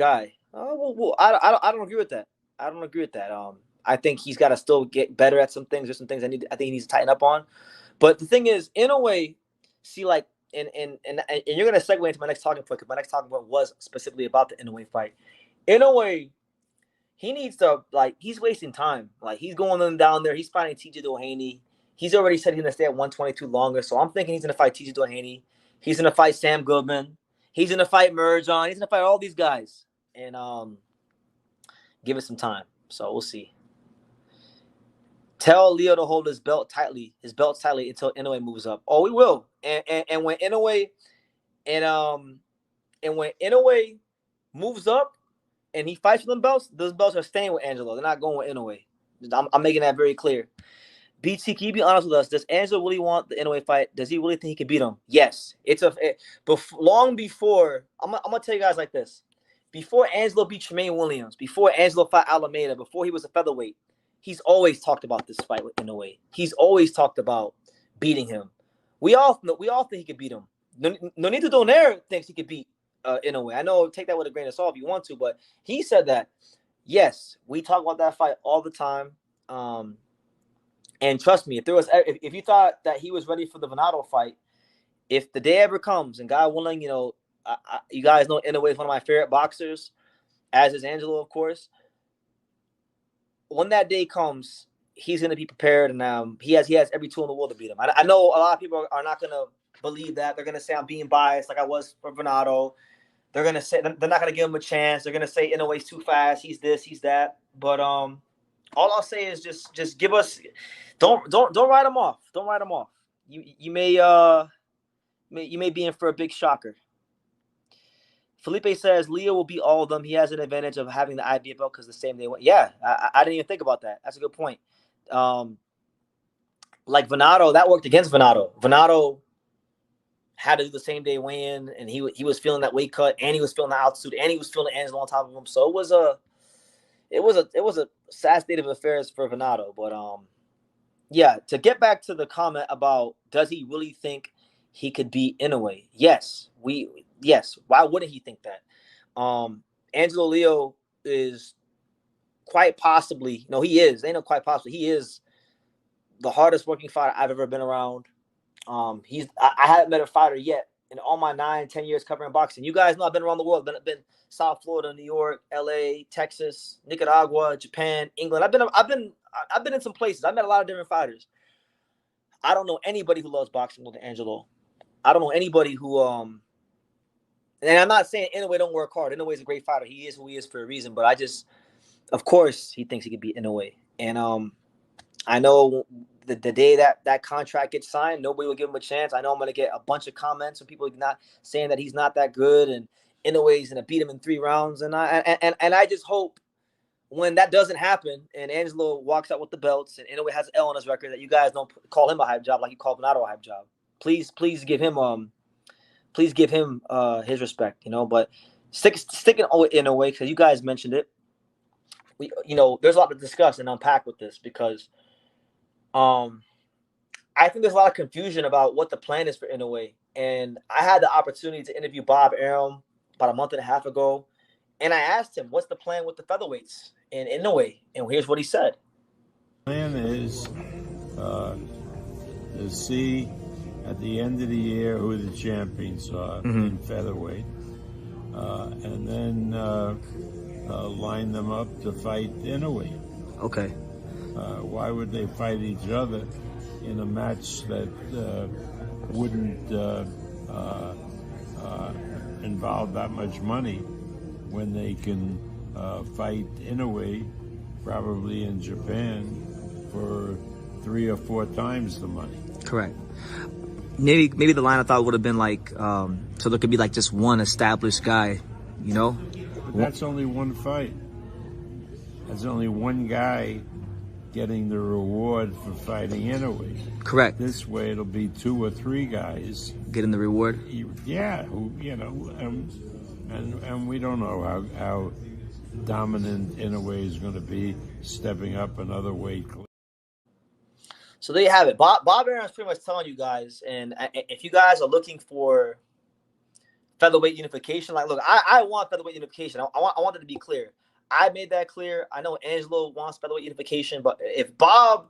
guy. I don't agree with that. I don't agree with that. I think he's got to still get better at some things. There's some things I think he needs to tighten up on. But the thing is, in a way, see, like, and you're gonna segue into my next talking point because my next talking point was specifically about the Inoue fight. In a way, he needs to, like, he's wasting time. Like, he's going on down there. He's fighting TJ Doheny. He's already said he's gonna stay at 122 longer. So I'm thinking he's gonna fight TJ Doheny. He's gonna fight Sam Goodman. He's gonna fight Merjan. He's gonna fight all these guys. And give it some time. So we'll see. Tell Leo to hold his belts tightly until Inoue moves up. Oh, we will. And when Inoue moves up and he fights for them belts, those belts are staying with Angelo. They're not going with Inoue. I'm making that very clear. BT, can you be honest with us? Does Angelo really want the Inoue fight? Does he really think he can beat him? Yes. Long before, I'm gonna tell you guys like this. Before Angelo beat Tremaine Williams, before Angelo fought Alameda, before he was a featherweight, he's always talked about this fight with Inoue. He's always talked about beating him. We all think he could beat him. Nonito Donaire thinks he could beat Inoue. I know, take that with a grain of salt if you want to, but he said that. Yes, we talk about that fight all the time. And trust me, if you thought that he was ready for the Venado fight, if the day ever comes, and God willing, you guys know Inoue is one of my favorite boxers, as is Angelo, of course. When that day comes, he's going to be prepared, and he has every tool in the world to beat him. I know a lot of people are not going to believe that. They're going to say I'm being biased, like I was for Venado. They're going to say they're not going to give him a chance. They're going to say Inoue's too fast. He's this, he's that. But all I'll say is just give us. Don't write him off. Don't write him off. You may be in for a big shocker. Felipe says Leo will beat all of them. He has an advantage of having the IBF belt because the same day went. Yeah, I didn't even think about that. That's a good point. Like Venado, that worked against Venado. Venado had to do the same day weigh-in, and he was feeling that weight cut, and he was feeling the altitude, and he was feeling Angelo on top of him. So it was a sad state of affairs for Venado. But yeah, to get back to the comment about does he really think he could beat Inoue? Yes. Why wouldn't he think that? Angelo Leo is quite possibly, no, he is. They know quite possibly he is the hardest working fighter I've ever been around. I haven't met a fighter yet in all my 9-10 years covering boxing. You guys know I've been around the world. Been South Florida, New York, LA, Texas, Nicaragua, Japan, England. I've been in some places. I've met a lot of different fighters. I don't know anybody who loves boxing more than Angelo. I don't know anybody who and I'm not saying Inoue don't work hard. Inoue is a great fighter. He is who he is for a reason. But of course, he thinks he could beat Inoue. And I know the day that contract gets signed, nobody will give him a chance. I know I'm going to get a bunch of comments from people not saying that he's not that good and Inoue is going to beat him in 3 rounds. And I just hope when that doesn't happen and Angelo walks out with the belts and Inoue has an L on his record, that you guys don't call him a hype job like you called Venado a hype job. Please give him his respect, But sticking in a way, because you guys mentioned it, there's a lot to discuss and unpack with this because I think there's a lot of confusion about what the plan is for Inoue. And I had the opportunity to interview Bob Arum about a month and a half ago, and I asked him, what's the plan with the featherweights in Inoue? And here's what he said. The plan is to see at the end of the year who the champions are in featherweight, and then line them up to fight Inoue. Okay. Why would they fight each other in a match that wouldn't involve that much money when they can fight Inoue probably in Japan for 3 or 4 times the money? Correct. Maybe the line I thought would have been like, so there could be like just one established guy, But that's only one fight. That's only one guy getting the reward for fighting Inoue. Correct. This way it'll be 2 or 3 guys getting the reward. Yeah, and we don't know how dominant Inoue is going to be stepping up another weight class. So there you have it. Bob Arum is pretty much telling you guys, and if you guys are looking for featherweight unification. Like, look, I want featherweight unification. I want it to be clear. I made that clear. I know Angelo wants featherweight unification, but if Bob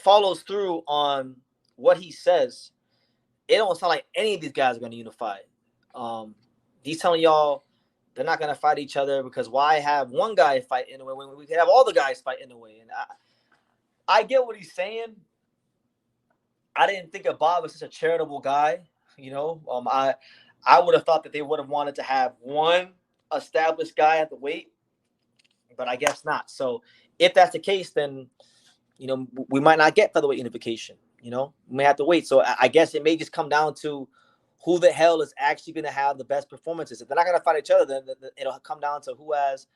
follows through on what he says, it don't sound like any of these guys are going to unify. He's telling y'all they're not going to fight each other because why have one guy fight Inoue when we could have all the guys fight Inoue? And I get what he's saying. I didn't think of Bob as such a charitable guy. You know, I would have thought that they would have wanted to have one established guy at the weight, but I guess not. So if that's the case, then, you know, we might not get featherweight unification. You know, we may have to wait. So I guess it may just come down to who the hell is actually going to have the best performances. If they're not going to fight each other, then it'll come down to who has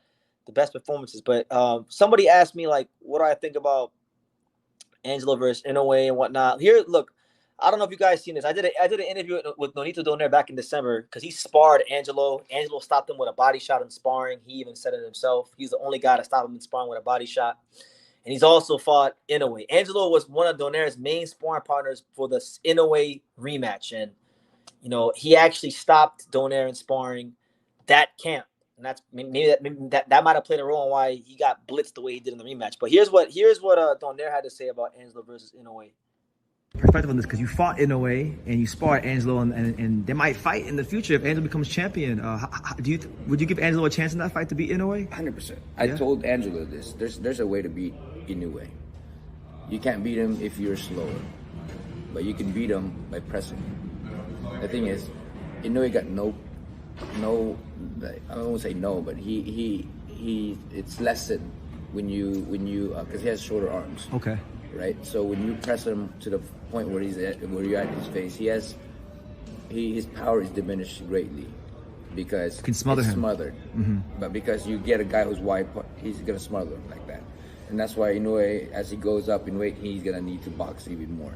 the best performances. But somebody asked me, like, what do I think about Angelo versus Inoue and whatnot. Here, look, I don't know if you guys seen this. I did an interview with Nonito Donaire back in December because he sparred Angelo. Angelo stopped him with a body shot in sparring. He even said it himself. He's the only guy to stop him in sparring with a body shot. And he's also fought Inoue. Angelo was one of Donaire's main sparring partners for the Inoue rematch. And, you know, he actually stopped Donaire in sparring that camp. And that's maybe that might have played a role in why he got blitzed the way he did in the rematch. But here's what Donaire had to say about Angelo versus Inoue. Perspective on this, because you fought Inoue and you sparred Angelo, and they might fight in the future if Angelo becomes champion. Would you give Angelo a chance in that fight to beat Inoue? 100%. I told Angelo this. There's a way to beat Inoue. You can't beat him if you're slower, but you can beat him by pressing. The thing is, Inoue got no. I don't want to say no, but he it's lessened when you because he has shorter arms. Okay. Right. So when you press him to the point where you're at his face, his power is diminished greatly because you can smother him. Smothered. Mm-hmm. But because you get a guy who's wide, he's gonna smother him like that, and that's why Inoue, as he goes up in weight, he's gonna need to box even more,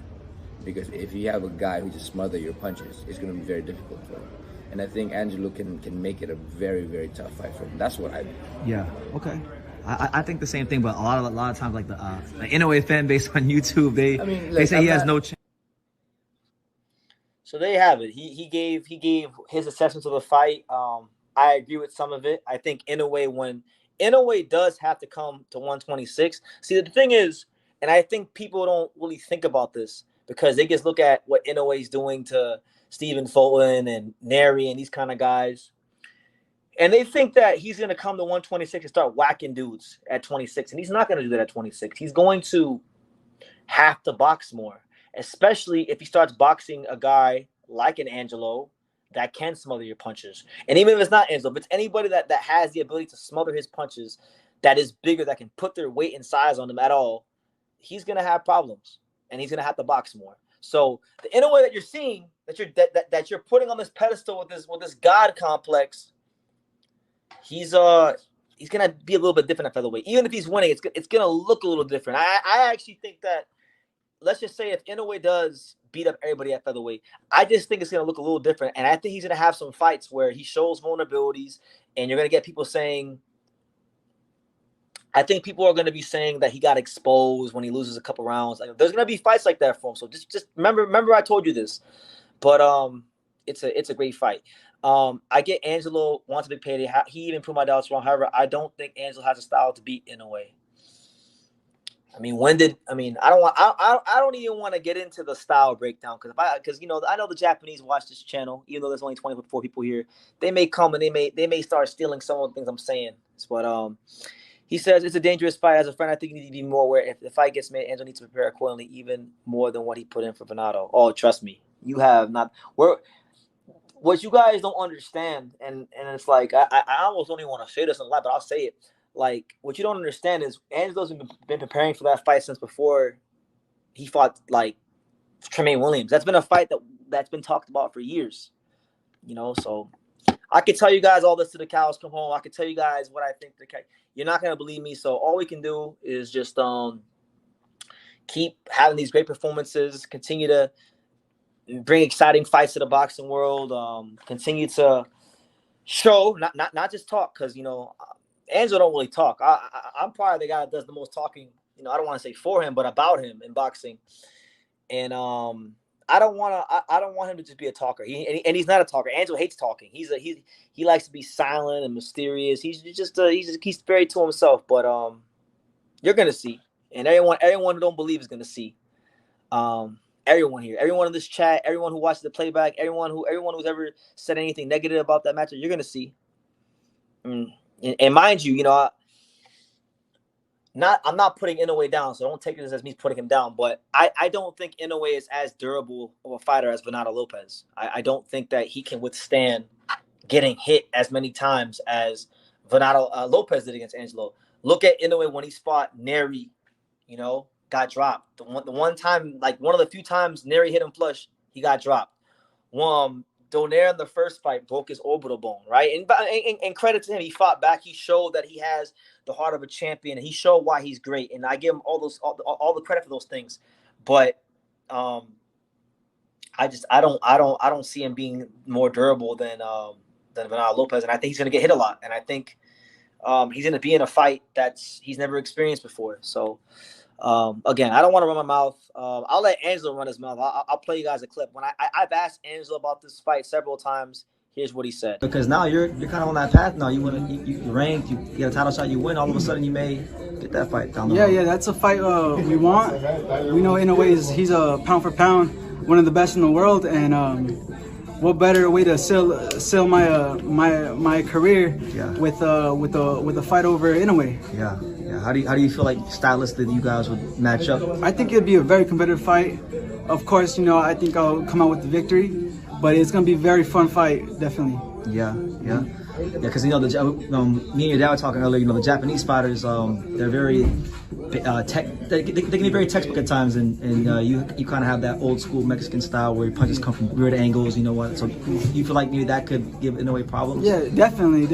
because if you have a guy who just smother your punches, it's gonna be very difficult for him. And I think Angelo can make it a very, very tough fight for him. That's what I mean. Yeah. Okay. I think the same thing, but a lot of times, like the Inoue fan base on YouTube, they say he has no chance. So there you have it. He gave his assessment of the fight. I agree with some of it. I think when Inoue does have to come to 126. See, the thing is, and I think people don't really think about this because they just look at what Inoue is doing to Stephen Fulton and Neri and these kind of guys. And they think that he's going to come to 126 and start whacking dudes at 26. And he's not going to do that at 26. He's going to have to box more, especially if he starts boxing a guy like an Angelo that can smother your punches. And even if it's not Angelo, if it's anybody that has the ability to smother his punches, that is bigger, that can put their weight and size on them at all, he's going to have problems. And he's going to have to box more. So the Inoue that you're seeing, that you're putting on this pedestal with this God complex, he's gonna be a little bit different at featherweight. Even if he's winning, it's gonna look a little different. I actually think that, let's just say if Inoue does beat up everybody at featherweight, I just think it's gonna look a little different. And I think he's gonna have some fights where he shows vulnerabilities, and you're gonna get people saying, I think people are gonna be saying that he got exposed when he loses a couple rounds. Like, there's gonna be fights like that for him. So just remember I told you this. But it's a great fight. I get Angelo wants a big payday. He even proved my doubts wrong. However, I don't think Angelo has a style to beat Inoue. I don't even want to get into the style breakdown because you know, I know the Japanese watch this channel, even though there's only 24 people here. They may come and they may start stealing some of the things I'm saying. But he says it's a dangerous fight. As a friend, I think you need to be more aware. If the fight gets made, Angelo needs to prepare accordingly, even more than what he put in for Venado. Oh, trust me, you have not. What you guys don't understand, and it's like I almost don't even want to say this in live, but I'll say it. Like, what you don't understand is Angelo's been preparing for that fight since before he fought like Tremaine Williams. That's been a fight that's been talked about for years. You know, so I could tell you guys all this to the cows come home. I could tell you guys what I think. You're not gonna believe me. So all we can do is just keep having these great performances, continue to bring exciting fights to the boxing world, continue to show, not just talk, because, you know, Angelo don't really talk. I'm probably the guy that does the most talking, you know, I don't want to say for him, but about him in boxing. And I don't want to. I don't want him to just be a talker. And he's not a talker. Angelo hates talking. He likes to be silent and mysterious. He's very to himself. But you're gonna see, and everyone who don't believe is gonna see. Everyone here, everyone in this chat, everyone who watches the playback, everyone who's ever said anything negative about that matchup, you're gonna see. And mind you, I'm not putting Inoue down, so don't take this as me putting him down. But I don't think Inoue is as durable of a fighter as Venado Lopez. I don't think that he can withstand getting hit as many times as Venado Lopez did against Angelo. Look at Inoue when he fought Neri, got dropped. The one time, like one of the few times Neri hit him flush, he got dropped. Donaire in the first fight broke his orbital bone, right? And credit to him, he fought back. He showed that he has the heart of a champion, and he showed why he's great. And I give him all the credit for those things. But I don't see him being more durable than Venado Lopez, and I think he's going to get hit a lot. And I think he's going to be in a fight he's never experienced before. So. Again, I don't want to run my mouth. I'll let Angelo run his mouth. I'll play you guys a clip. When I've asked Angelo about this fight several times, here's what he said. Because now you're kind of on that path now. You ranked, you get a title shot, you win. All of a sudden, you may get that fight down the road. Yeah, that's a fight we want. We know Inoue he's a pound for pound, one of the best in the world, and what better way to sell my career with a fight over Inoue? Yeah. How do you feel like stylistically you guys would match up? I think it'd be a very competitive fight. Of course, I think I'll come out with the victory, but it's gonna be a very fun fight, definitely. Yeah. Because me and your dad were talking earlier. The Japanese fighters, they're very they can be very textbook at times, and you kind of have that old school Mexican style where your punches come from weird angles. So you feel like maybe that could give Inoue problems? Yeah, definitely.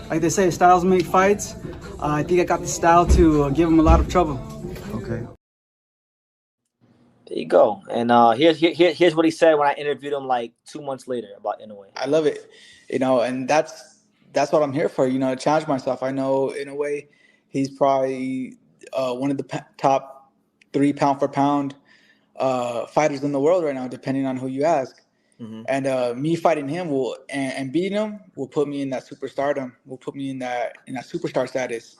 Like they say, styles make fights. I think I got the style to give him a lot of trouble. Okay. There you go. And here's what he said when I interviewed him like 2 months later about Inoue. I love it, and that's what I'm here for. To challenge myself. I know Inoue, he's probably one of the top 3 pound for pound fighters in the world right now, depending on who you ask. Mm-hmm. And me fighting him and beating him will put me in that superstardom. Will put me in that superstar status.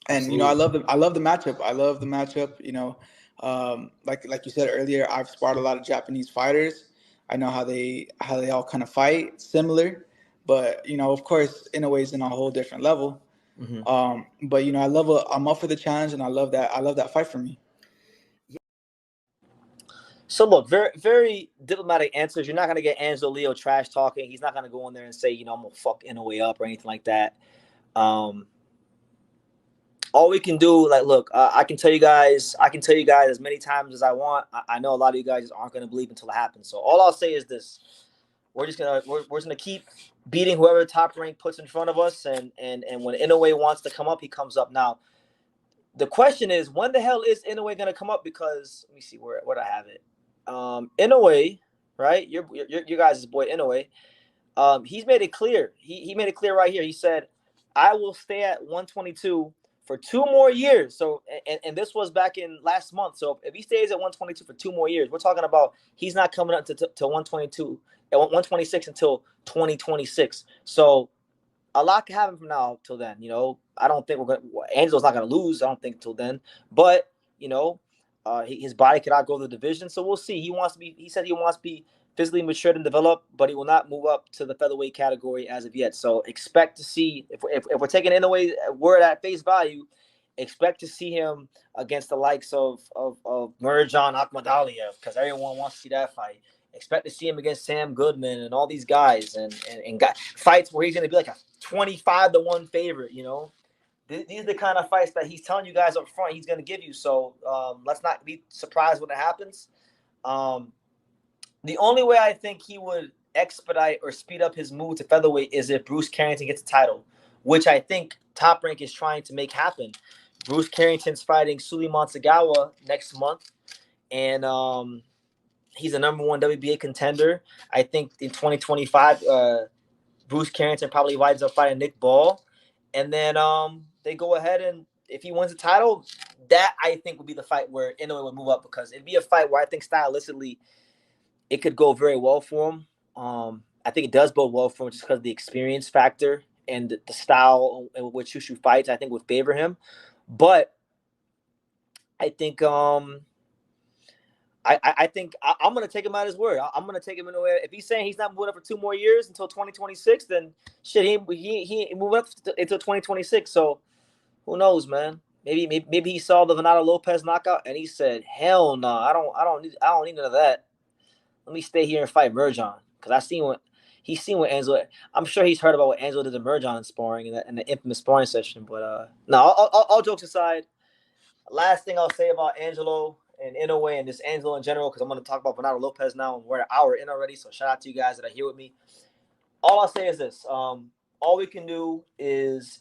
And Absolutely. I love the matchup. Like you said earlier, I've sparred a lot of Japanese fighters. I know how they all kind of fight similar, but of course Inoue's in a whole different level. Mm-hmm. But I'm up for the challenge, and I love that fight for me. So look, very, very diplomatic answers. You're not gonna get Angelo Leo trash talking. He's not gonna go in there and say, I'm gonna fuck Inoue up or anything like that. All we can do, look, I can tell you guys as many times as I want. I know a lot of you guys aren't gonna believe until it happens. So all I'll say is this: we're just gonna keep beating whoever the top rank puts in front of us, and when Inoue wants to come up, he comes up. Now, the question is, when the hell is Inoue gonna come up? Because let me see where I have it. Inoue, right? Your guys' boy Inoue. He's made it clear. He made it clear right here. He said, "I will stay at 122 for 2 more years." So, and this was back in last month. So if he stays at 122 for 2 more years, we're talking about he's not coming up to 122 at 126 until 2026. So a lot can happen from now till then. I don't think Angelo's not gonna lose. I don't think till then, but his body could outgrow the division, so we'll see. He said he wants to be physically matured and developed, but he will not move up to the featherweight category as of yet. So expect to see, if we're taking Inoue word at face value, expect to see him against the likes of Merjan Akhmadaliev, because everyone wants to see that fight. Expect to see him against Sam Goodman and all these guys, and fights where he's going to be like a 25-1 favorite. These are the kind of fights that he's telling you guys up front he's going to give you. So let's not be surprised when it happens. The only way I think he would expedite or speed up his move to featherweight is if Bruce Carrington gets the title, which I think Top Rank is trying to make happen. Bruce Carrington's fighting Suleiman Sagawa next month, and he's a #1 WBA contender. I think in 2025, Bruce Carrington probably winds up fighting Nick Ball, and then they go ahead and if he wins the title, that I think would be the fight where Inoue would move up, because it'd be a fight where I think stylistically it could go very well for him. I think it does bode well for him just because of the experience factor and the style in which Shushu fights, I think would favor him. But I think I think I'm going to take him at his word. I'm going to take him in a way. If he's saying he's not moving up for 2 more years until 2026, then shit, he moving up until 2026. So who knows, man? Maybe he saw the Venado Lopez knockout and he said, "Hell no, I don't need none of that. Let me stay here and fight Merjan." Because he's seen what Angelo. I'm sure he's heard about what Angelo did to Merjan in sparring in the infamous sparring session. But no, all jokes aside, last thing I'll say about Angelo and Inoue and this Angelo in general, because I'm going to talk about Venado Lopez now, and we're an hour in already. So shout out to you guys that are here with me. All I'll say is this: all we can do is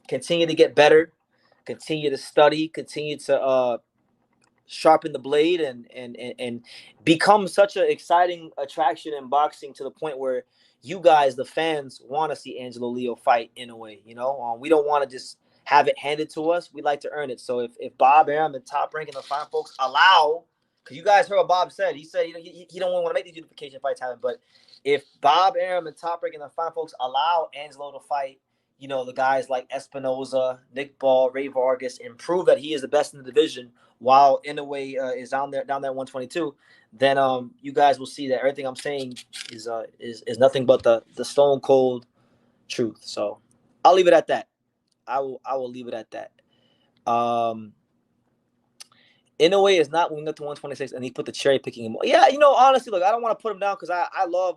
continue to get better, continue to study, continue to sharpen the blade, and become such an exciting attraction in boxing to the point where you guys, the fans, want to see Angelo Leo fight Inoue. You know, we don't want to just have it handed to us. We like to earn it. So if Bob Arum and Top Rank and the fine folks allow, because you guys heard what Bob said. He said he don't want to make these unification fights happen. But if Bob Arum and Top Rank and the fine folks allow Angelo to fight, you know, the guys like Espinoza, Nick Ball, Ray Vargas, and prove that he is the best in the division while Inoue is down there 122, then you guys will see that everything I'm saying is nothing but the stone cold truth. So I'll leave it at that. I will leave it at that. Inoue is not moving up to 126, and he put the cherry picking him. Yeah, you know, honestly, look, I don't want to put him down because I love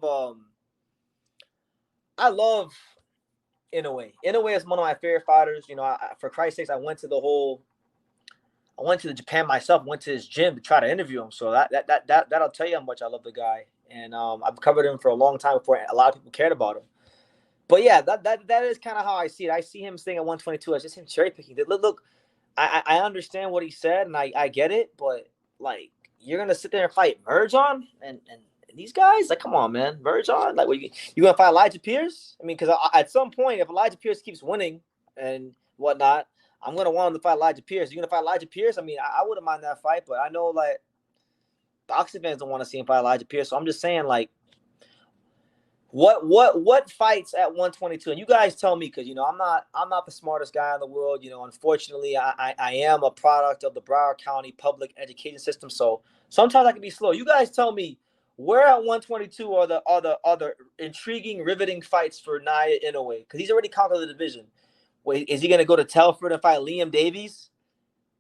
Inoue. Inoue is one of my favorite fighters. You know, for Christ's sakes, I went to the Japan myself, went to his gym to try to interview him. So that'll tell you how much I love the guy. And I've covered him for a long time before a lot of people cared about him. But yeah, that is kind of how I see it. I see him staying at 122 as just him cherry picking. Look, I understand what he said and I get it, but like, you're gonna sit there and fight Merjan and these guys? Like, come on, man, Merjan. Like, you gonna fight Elijah Pierce? I mean, because at some point, if Elijah Pierce keeps winning and whatnot, I'm going to want him to fight Elijah Pierce. You're going to fight Elijah Pierce? I mean, I wouldn't mind that fight, but I know, like, boxing fans don't want to see him fight Elijah Pierce. So I'm just saying, like, what fights at 122? And you guys tell me, because, you know, I'm not the smartest guy in the world. You know, unfortunately, I am a product of the Broward County public education system. So sometimes I can be slow. You guys tell me, where at 122 are the intriguing, riveting fights for Naoya Inoue? Because he's already conquered the division. Wait, is he going to go to Telford and fight Liam Davies?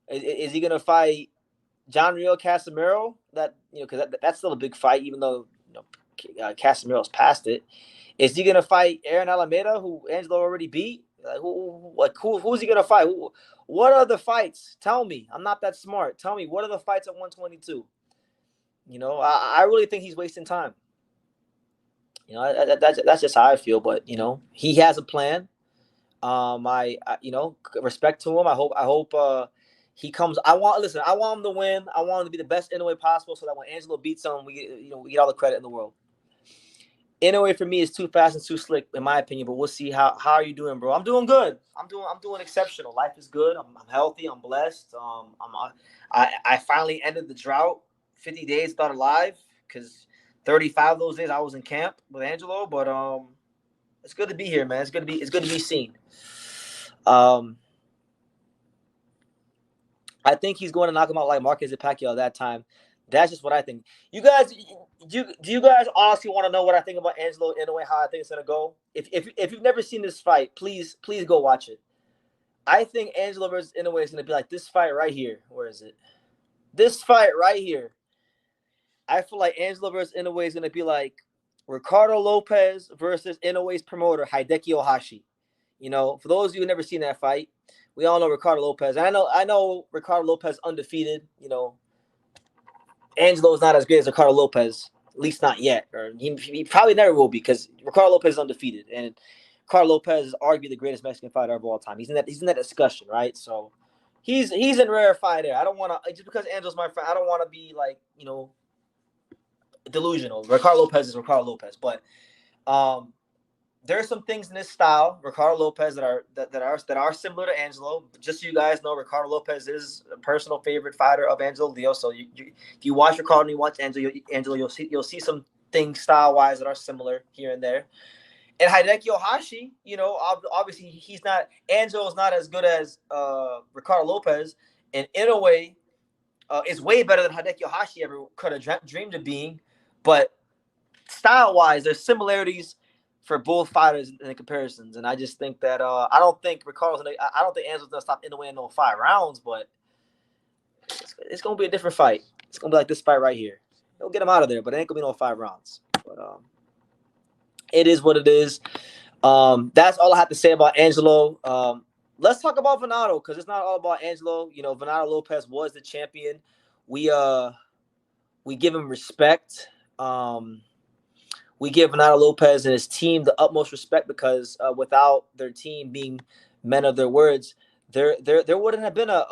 Is he going to fight John Rio Casimiro? That, you know, because that's still a big fight, even though, you know, Casimiro's past it. Is he going to fight Aaron Alameda, who Angelo already beat? Who's he going to fight? What are the fights? Tell me. I'm not that smart. Tell me, what are the fights at 122? You know, I really think he's wasting time. You know, that's just how I feel. But, you know, he has a plan. I you know, respect to him. I hope he comes. I want him to win. I want him to be the best Inoue possible, so that when Angelo beats him, we get all the credit in the world. Inoue for me is too fast and too slick, in my opinion. But we'll see how are you doing, bro? I'm doing good. I'm doing exceptional. Life is good. I'm healthy. I'm blessed. I finally ended the drought. 50 days without a live, because 35 of those days I was in camp with Angelo. But it's good to be here, man. It's good to be seen. I think he's going to knock him out like Marquez Pacquiao at that time. That's just what I think. You guys, do you guys honestly want to know what I think about Angelo Inoue, how I think it's gonna go? If you've never seen this fight, please go watch it. I think Angelo versus Inoue is gonna be like this fight right here. Where is it? This fight right here. I feel like Angelo versus Inoue is gonna be like Ricardo Lopez versus Inoue's promoter, Hideki Ohashi. You know, for those of you who never seen that fight, we all know Ricardo Lopez. And I know Ricardo Lopez undefeated. You know, Angelo is not as great as Ricardo Lopez, at least not yet. Or he probably never will be, because Ricardo Lopez is undefeated. And Ricardo Lopez is arguably the greatest Mexican fighter of all time. He's in that discussion, right? So he's in rarefied air. I don't want to, just because Angelo's my friend, I don't want to be like, you know, delusional. Ricardo Lopez is Ricardo Lopez. But there are some things in this style, Ricardo Lopez, that are similar to Angelo. Just so you guys know, Ricardo Lopez is a personal favorite fighter of Angelo Leo. So if you watch Ricardo and you watch Angelo, you'll see some things style wise that are similar here and there. And Hideki Ohashi, obviously he's not, Angelo's not as good as Ricardo Lopez, and Inoue is way better than Hideki Ohashi ever could have dreamed of being. But style wise, there's similarities for both fighters in the comparisons, and I just think that I don't think Angelo's gonna stop Inoue in no 5 rounds, but it's gonna be a different fight. It's gonna be like this fight right here. He'll get him out of there, but it ain't gonna be no 5 rounds. But it is what it is. That's all I have to say about Angelo. Let's talk about Venado, because it's not all about Angelo. Venado Lopez was the champion. We give him respect. We give Venado Lopez and his team the utmost respect, because without their team being men of their words, there wouldn't have been a